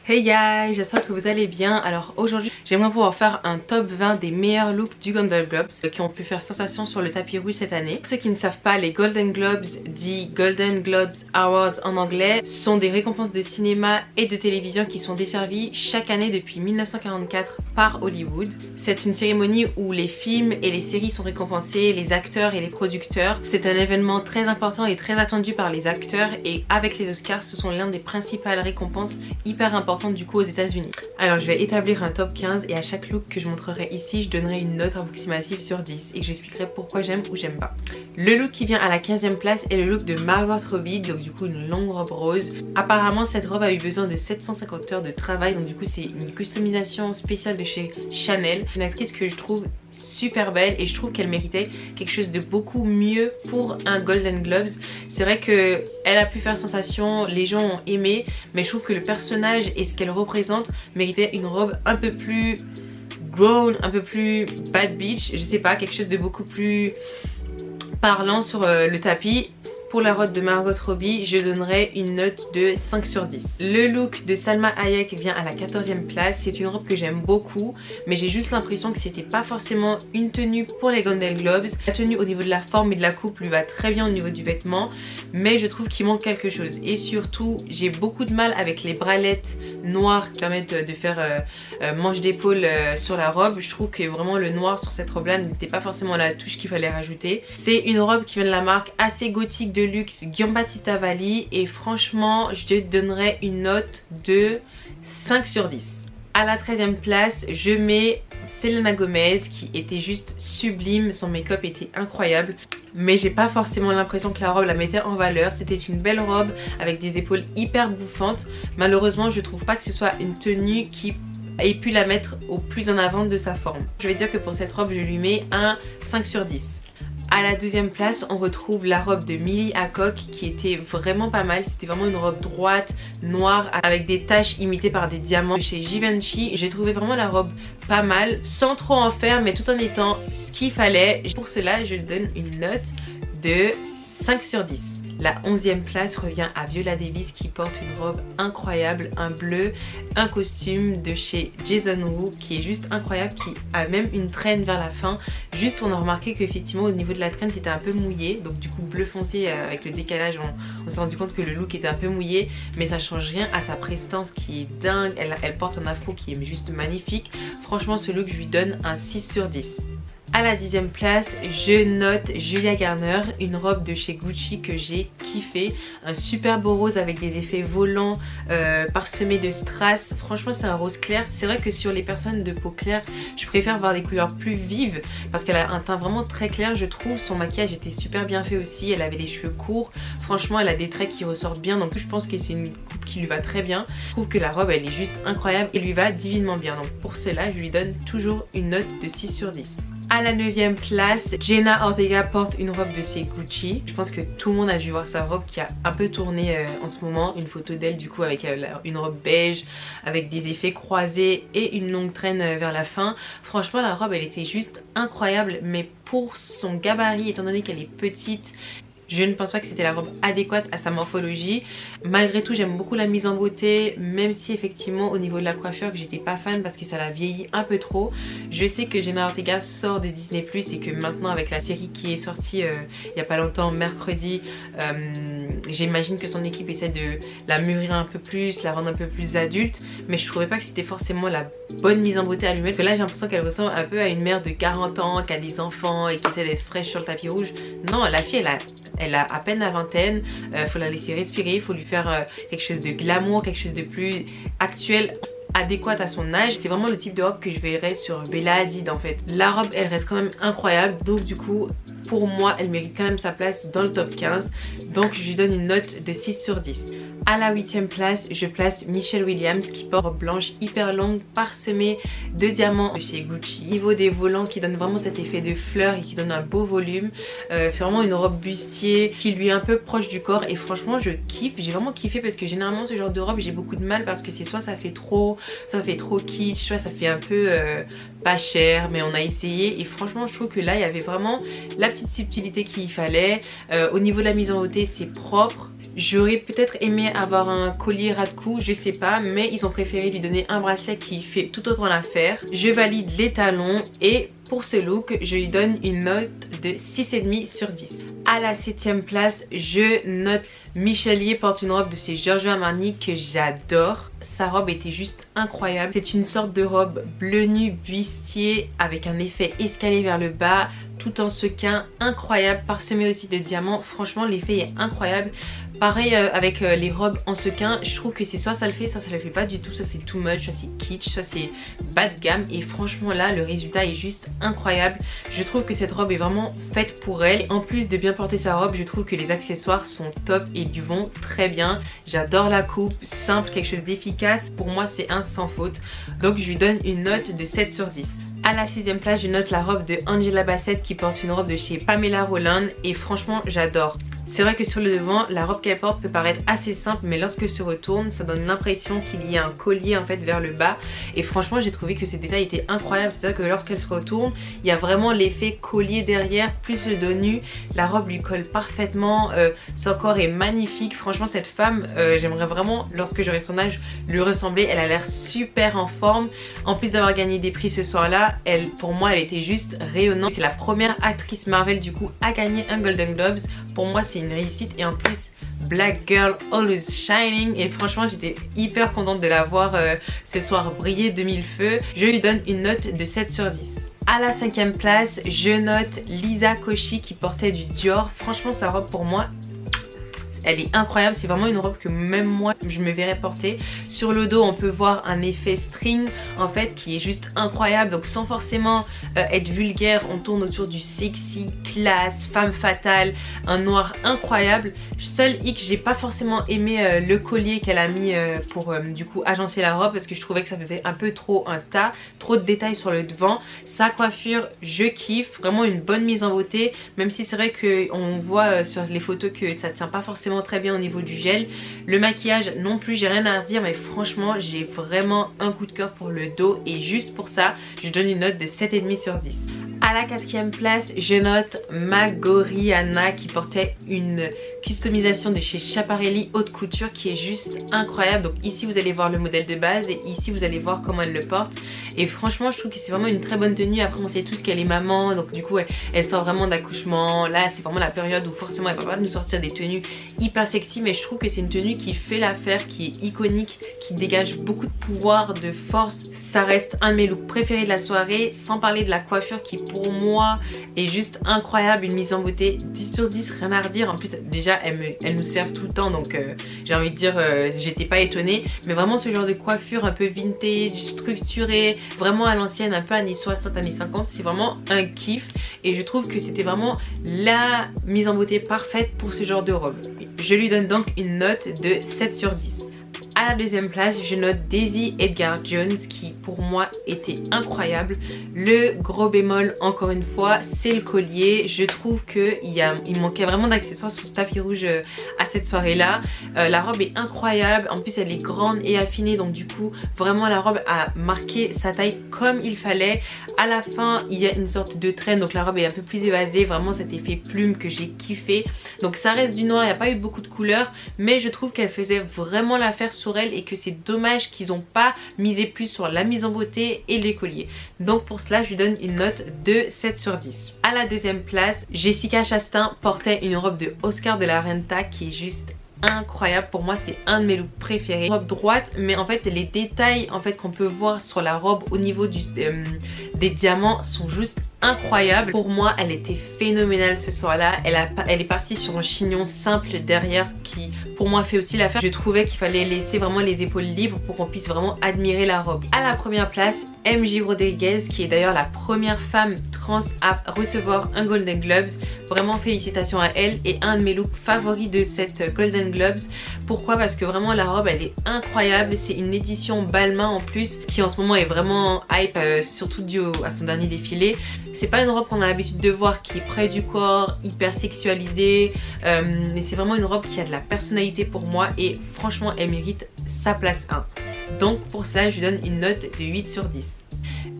Hey guys, j'espère que vous allez bien. Alors aujourd'hui j'aimerais pouvoir faire un top 20 des meilleurs looks du Golden Globes qui ont pu faire sensation sur le tapis rouge cette année. Pour ceux qui ne savent pas, les Golden Globes, dit Golden Globes Awards en anglais, sont des récompenses de cinéma et de télévision qui sont desservies chaque année depuis 1944 par Hollywood. C'est une cérémonie où les films et les séries sont récompensés, les acteurs et les producteurs. C'est un événement très important et très attendu par les acteurs, et avec les Oscars ce sont l'un des principales récompenses hyper importantes du coup aux États-Unis. Alors je vais établir un top 15 et à chaque look que je montrerai ici je donnerai une note approximative sur 10 et j'expliquerai pourquoi j'aime ou j'aime pas. Le look qui vient à la 15e place est le look de Margot Robbie, donc du coup une longue robe rose. Apparemment cette robe a eu besoin de 750 heures de travail, donc du coup c'est une customisation spéciale de chez Chanel. Une actrice que je trouve super belle et je trouve qu'elle méritait quelque chose de beaucoup mieux pour un Golden Globes. C'est vrai que elle a pu faire sensation, les gens ont aimé, mais je trouve que le personnage et ce qu'elle représente méritait une robe un peu plus grown, un peu plus bad bitch, je sais pas, quelque chose de beaucoup plus parlant sur le tapis. Pour la robe de Margot Robbie, je donnerais une note de 5 sur 10. Le look de Salma Hayek vient à la 14e place. C'est une robe que j'aime beaucoup, mais j'ai juste l'impression que c'était pas forcément une tenue pour les Golden Globes. La tenue au niveau de la forme et de la coupe lui va très bien au niveau du vêtement, mais je trouve qu'il manque quelque chose. Et surtout, j'ai beaucoup de mal avec les bralettes noires qui permettent de faire manche d'épaule sur la robe. Je trouve que vraiment le noir sur cette robe là n'était pas forcément la touche qu'il fallait rajouter. C'est une robe qui vient de la marque assez gothique de luxe Guillaume Battista Valli et franchement je donnerais une note de 5 sur 10. À la 13e place je mets Selena Gomez qui était juste sublime, son make-up était incroyable, mais j'ai pas forcément l'impression que la robe la mettait en valeur. C'était une belle robe avec des épaules hyper bouffantes. Malheureusement je trouve pas que ce soit une tenue qui ait pu la mettre au plus en avant de sa forme. Je vais dire que pour cette robe je lui mets un 5 sur 10. À la 12e place on retrouve la robe de Millie Alcock qui était vraiment pas mal. C'était vraiment une robe droite, noire, avec des taches imitées par des diamants chez Givenchy. J'ai trouvé vraiment la robe pas mal, sans trop en faire mais tout en étant ce qu'il fallait. Pour cela je lui donne une note de 5 sur 10. La 11e place revient à Viola Davis qui porte une robe incroyable, un bleu, un costume de chez Jason Wu qui est juste incroyable, qui a même une traîne vers la fin. Juste on a remarqué qu'effectivement au niveau de la traîne c'était un peu mouillé, donc du coup bleu foncé avec le décalage on s'est rendu compte que le look était un peu mouillé, mais ça change rien à sa prestance qui est dingue. Elle porte un afro qui est juste magnifique. Franchement ce look je lui donne un 6 sur 10. À la 10e place, je note Julia Garner, une robe de chez Gucci que j'ai kiffé. Un super beau rose avec des effets volants parsemés de strass. Franchement c'est un rose clair. C'est vrai que sur les personnes de peau claire, je préfère voir des couleurs plus vives parce qu'elle a un teint vraiment très clair je trouve. Son maquillage était super bien fait aussi, elle avait les cheveux courts. Franchement elle a des traits qui ressortent bien, donc je pense que c'est une coupe qui lui va très bien. Je trouve que la robe elle est juste incroyable et lui va divinement bien. Donc pour cela je lui donne toujours une note de 6 sur 10. À la 9e place, Jenna Ortega porte une robe de chez Gucci. Je pense que tout le monde a dû voir sa robe qui a un peu tourné en ce moment. Une photo d'elle du coup avec une robe beige avec des effets croisés et une longue traîne vers la fin. Franchement la robe elle était juste incroyable, mais pour son gabarit, étant donné qu'elle est petite, je ne pense pas que c'était la robe adéquate à sa morphologie. Malgré tout j'aime beaucoup la mise en beauté, même si effectivement au niveau de la coiffure que j'étais pas fan parce que ça la vieillit un peu trop. Je sais que Jenna Ortega sort de Disney Plus et que maintenant avec la série qui est sortie il y a pas longtemps, mercredi, j'imagine que son équipe essaie de la mûrir un peu plus, la rendre un peu plus adulte, mais je trouvais pas que c'était forcément la bonne mise en beauté à lui mettre. Là j'ai l'impression qu'elle ressemble un peu à une mère de 40 ans qui a des enfants et qui essaie d'être fraîche sur le tapis rouge. Non, la fille elle a à peine la vingtaine, faut la laisser respirer, faut lui faire quelque chose de glamour, quelque chose de plus actuel, adéquate à son âge. C'est vraiment le type de robe que je verrais sur Bella Hadid en fait. La robe elle reste quand même incroyable, donc du coup pour moi elle mérite quand même sa place dans le top 15, donc je lui donne une note de 6 sur 10. À la 8e place, je place Michelle Williams qui porte une robe blanche hyper longue parsemée de diamants de chez Gucci. Au niveau des volants qui donne vraiment cet effet de fleurs et qui donne un beau volume. C'est vraiment une robe bustier qui lui est un peu proche du corps et franchement je kiffe. J'ai vraiment kiffé parce que généralement ce genre de robe j'ai beaucoup de mal parce que c'est soit ça fait trop kitsch, soit ça fait un peu pas cher, mais on a essayé et franchement je trouve que là il y avait vraiment la petite subtilité qu'il fallait. Au niveau de la mise en beauté c'est propre. J'aurais peut-être aimé avoir un collier ras de cou, je sais pas, mais ils ont préféré lui donner un bracelet qui fait tout autant l'affaire. Je valide les talons et pour ce look, je lui donne une note de 6,5 sur 10. À la 7ème place, je note Michelier porte une robe de chez Giorgio Armani que j'adore. Sa robe était juste incroyable. C'est une sorte de robe bleu nu bustier avec un effet escalier vers le bas, tout en sequin incroyable, parsemé aussi de diamants. Franchement, l'effet est incroyable. Pareil avec les robes en sequin, je trouve que c'est soit ça le fait, soit ça le fait pas du tout, soit c'est too much, soit c'est kitsch, soit c'est bas de gamme. Et franchement là, le résultat est juste incroyable. Je trouve que cette robe est vraiment faite pour elle. En plus de bien porter sa robe, je trouve que les accessoires sont top et lui vont très bien. J'adore la coupe, simple, quelque chose d'efficace. Pour moi c'est un sans faute. Donc je lui donne une note de 7 sur 10. À la 6ème place, je note la robe de Angela Bassett qui porte une robe de chez Pamela Roland et franchement j'adore. C'est vrai que sur le devant, la robe qu'elle porte peut paraître assez simple, mais lorsque se retourne, ça donne l'impression qu'il y a un collier en fait vers le bas. Et franchement, j'ai trouvé que ce détail était incroyable. C'est-à-dire que lorsqu'elle se retourne, il y a vraiment l'effet collier derrière, plus le dos nu. La robe lui colle parfaitement, son corps est magnifique. Franchement, cette femme, j'aimerais vraiment, lorsque j'aurai son âge, lui ressembler. Elle a l'air super en forme. En plus d'avoir gagné des prix ce soir-là, pour moi, elle était juste rayonnante. C'est la première actrice Marvel du coup à gagner un Golden Globes. Pour moi, c'est une réussite et en plus Black Girl Always Shining et franchement j'étais hyper contente de la voir ce soir briller de mille feux. Je lui donne une note de 7 sur 10. À la 5ème place, je note Lisa Koshy qui portait du Dior. Franchement sa robe pour moi, elle est incroyable, c'est vraiment une robe que même moi je me verrais porter. Sur le dos on peut voir un effet string en fait qui est juste incroyable, donc sans forcément être vulgaire, on tourne autour du sexy, classe, femme fatale, un noir incroyable. Seul hic, j'ai pas forcément aimé le collier qu'elle a mis pour du coup agencer la robe parce que je trouvais que ça faisait un peu trop un tas, trop de détails sur le devant. Sa coiffure, je kiffe, vraiment une bonne mise en beauté, même si c'est vrai qu'on voit sur les photos que ça tient pas forcément très bien au niveau du gel. Le maquillage non plus, j'ai rien à redire, mais franchement j'ai vraiment un coup de cœur pour le dos et juste pour ça je donne une note de 7,5 sur 10. À la 4ème place, je note Magoriana qui portait une customisation de chez Schiaparelli haute couture qui est juste incroyable. Donc ici vous allez voir le modèle de base et ici vous allez voir comment elle le porte. Et franchement je trouve que c'est vraiment une très bonne tenue. Après on sait tous qu'elle est maman, donc du coup elle sort vraiment d'accouchement. Là c'est vraiment la période où forcément elle va pas nous sortir des tenues hyper sexy, mais je trouve que c'est une tenue qui fait l'affaire, qui est iconique, qui dégage beaucoup de pouvoir, de force. Ça reste un de mes looks préférés de la soirée, sans parler de la coiffure qui pour moi est juste incroyable, une mise en beauté 10 sur 10, rien à redire. En plus déjà elles nous servent tout le temps, donc j'ai envie de dire j'étais pas étonnée, mais vraiment ce genre de coiffure un peu vintage, structurée, vraiment à l'ancienne, un peu années 60, années 50, c'est vraiment un kiff et je trouve que c'était vraiment la mise en beauté parfaite pour ce genre de robe. Je lui donne donc une note de 7 sur 10. À la 2ème place, je note Daisy Edgar Jones qui pour moi était incroyable. Le gros bémol encore une fois, c'est le collier. Je trouve qu'il manquait vraiment d'accessoires sur ce tapis rouge à cette soirée là. La robe est incroyable, en plus elle est grande et affinée, donc du coup vraiment la robe a marqué sa taille comme il fallait. À la fin il y a une sorte de traîne, donc la robe est un peu plus évasée, vraiment cet effet plume que j'ai kiffé. Donc ça reste du noir, il n'y a pas eu beaucoup de couleurs, mais je trouve qu'elle faisait vraiment l'affaire sur elle et que c'est dommage qu'ils n'ont pas misé plus sur la mise en beauté et les colliers. Donc pour cela je lui donne une note de 7 sur 10. À la 2ème place, Jessica Chastain portait une robe de Oscar de la Renta qui est juste incroyable. Pour moi c'est un de mes looks préférés. Robe droite, mais en fait les détails en fait qu'on peut voir sur la robe au niveau des diamants sont juste incroyables. Pour moi elle était phénoménale ce soir là. Elle est partie sur un chignon simple derrière qui pour moi fait aussi l'affaire. Je trouvais qu'il fallait laisser vraiment les épaules libres pour qu'on puisse vraiment admirer la robe. À la première place, MJ Rodriguez qui est d'ailleurs la première femme trans à recevoir un Golden Globes. Vraiment félicitations à elle et un de mes looks favoris de cette Golden Globes. Pourquoi? Parce que vraiment la robe elle est incroyable. C'est une édition Balmain en plus qui en ce moment est vraiment hype, surtout dû à son dernier défilé. C'est pas une robe qu'on a l'habitude de voir qui est près du corps, hyper sexualisée, mais c'est vraiment une robe qui a de la personnalité pour moi et franchement elle mérite sa place 1. Donc pour cela je lui donne une note de 8 sur 10.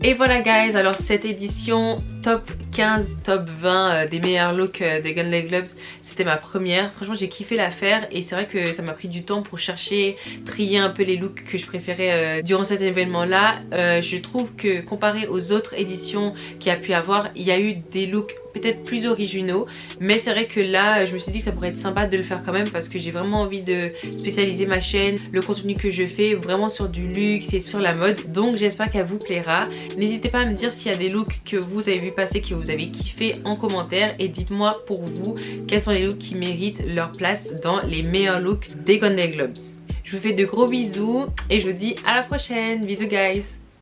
Et voilà guys, alors cette édition top 15, top 20 des meilleurs looks des Golden Globes, c'était ma première. Franchement j'ai kiffé la faire et c'est vrai que ça m'a pris du temps pour chercher, trier un peu les looks que je préférais durant cet événement là. Je trouve que comparé aux autres éditions qu'il y a pu avoir, il y a eu des looks peut-être plus originaux, mais c'est vrai que là je me suis dit que ça pourrait être sympa de le faire quand même parce que j'ai vraiment envie de spécialiser ma chaîne, le contenu que je fais vraiment sur du luxe et sur la mode, donc j'espère qu'elle vous plaira. N'hésitez pas à me dire s'il y a des looks que vous avez vu passer, que vous avez kiffé en commentaire, et dites-moi pour vous quels sont les looks qui méritent leur place dans les meilleurs looks des Golden Globes. Je vous fais de gros bisous et je vous dis à la prochaine. Bisous guys.